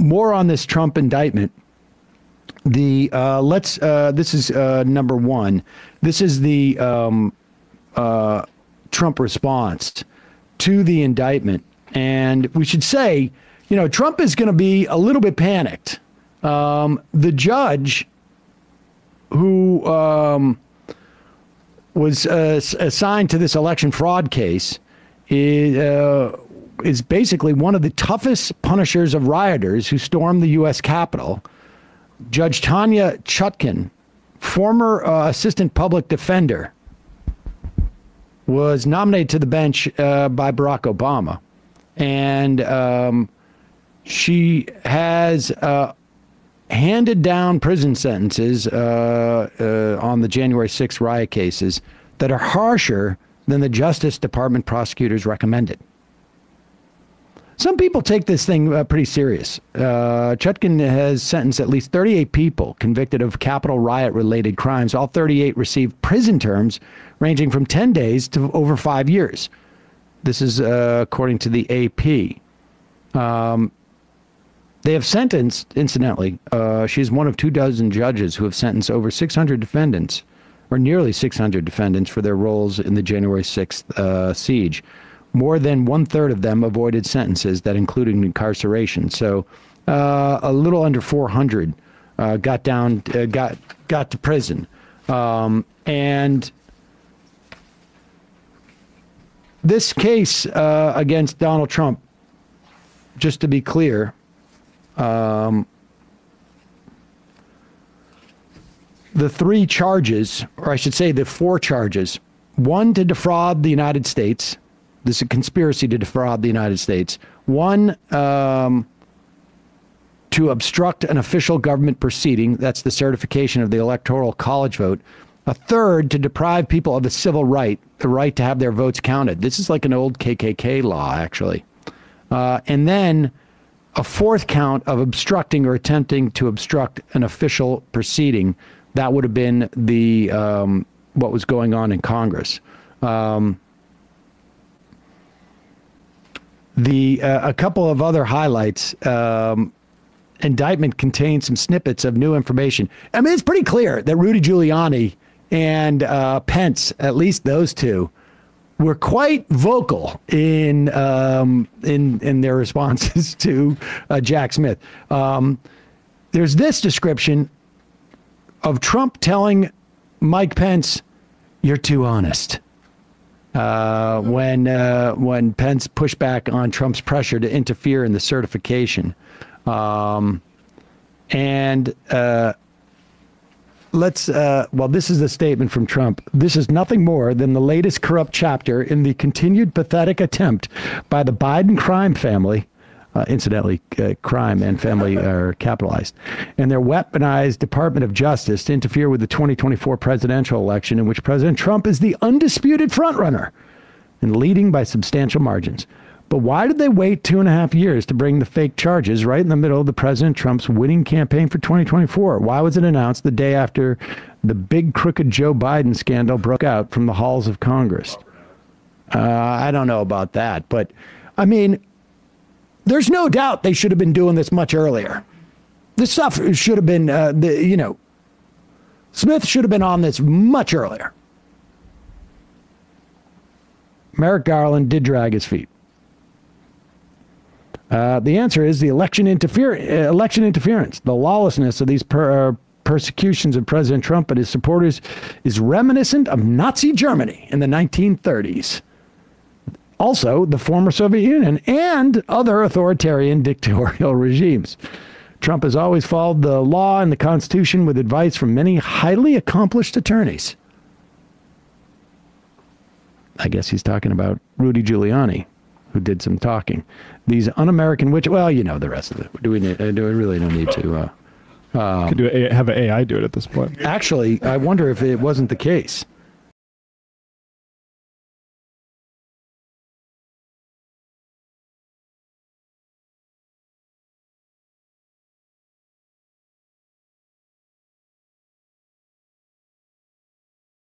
more on this Trump indictment. This is number one. This is the Trump response to the indictment. And we should say, you know, Trump is going to be a little bit panicked. The judge who was assigned to this election fraud case is basically one of the toughest punishers of rioters who stormed the U.S. Capitol. Judge Tanya Chutkan, former assistant public defender, was nominated to the bench by Barack Obama. And she has handed down prison sentences on the January 6th riot cases that are harsher than the Justice Department prosecutors recommended. Some people take this thing pretty serious. Chutkan has sentenced at least 38 people convicted of Capitol riot-related crimes. All 38 received prison terms ranging from 10 days to over 5 years. This is according to the AP. They have sentenced, incidentally, she's one of 24 judges who have sentenced over 600 defendants, or nearly 600 defendants, for their roles in the January 6th siege. More than 1/3 of them avoided sentences that included incarceration. So a little under 400 got to prison. And this case against Donald Trump, just to be clear, the 3 charges, or I should say the 4 charges: 1, to defraud the United States. This is a conspiracy to defraud the United States. 1, to obstruct an official government proceeding. That's the certification of the Electoral College vote. A 3rd, to deprive people of a civil right, the right to have their votes counted. This is like an old KKK law, actually. And then a 4th count of obstructing or attempting to obstruct an official proceeding. That would have been the what was going on in Congress. A couple of other highlights. Indictment contains some snippets of new information. I mean, it's pretty clear that Rudy Giuliani and Pence, at least those two, were quite vocal in their responses to Jack Smith. There's this description of Trump telling Mike Pence, "You're too honest." When Pence pushed back on Trump's pressure to interfere in the certification. Well, this is a statement from Trump. "This is nothing more than the latest corrupt chapter in the continued pathetic attempt by the Biden crime family," incidentally, crime and family are capitalized, "and their weaponized Department of Justice to interfere with the 2024 presidential election, in which President Trump is the undisputed frontrunner and leading by substantial margins. But why did they wait 2.5 years to bring the fake charges right in the middle of the President Trump's winning campaign for 2024? Why was it announced the day after the big crooked Joe Biden scandal broke out from the halls of Congress?" I don't know about that, but I mean, there's no doubt they should have been doing this much earlier. This stuff should have been, Smith should have been on this much earlier. Merrick Garland did drag his feet. The answer is the election interference. The lawlessness of these persecutions of President Trump and his supporters is reminiscent of Nazi Germany in the 1930s. Also, the former Soviet Union and other authoritarian dictatorial regimes. Trump has always followed the law and the Constitution with advice from many highly accomplished attorneys. I guess he's talking about Rudy Giuliani, who did some talking. These un-American well, you know the rest of it. Do we really don't need to? Could have an AI do it at this point. Actually, I wonder if it wasn't the case.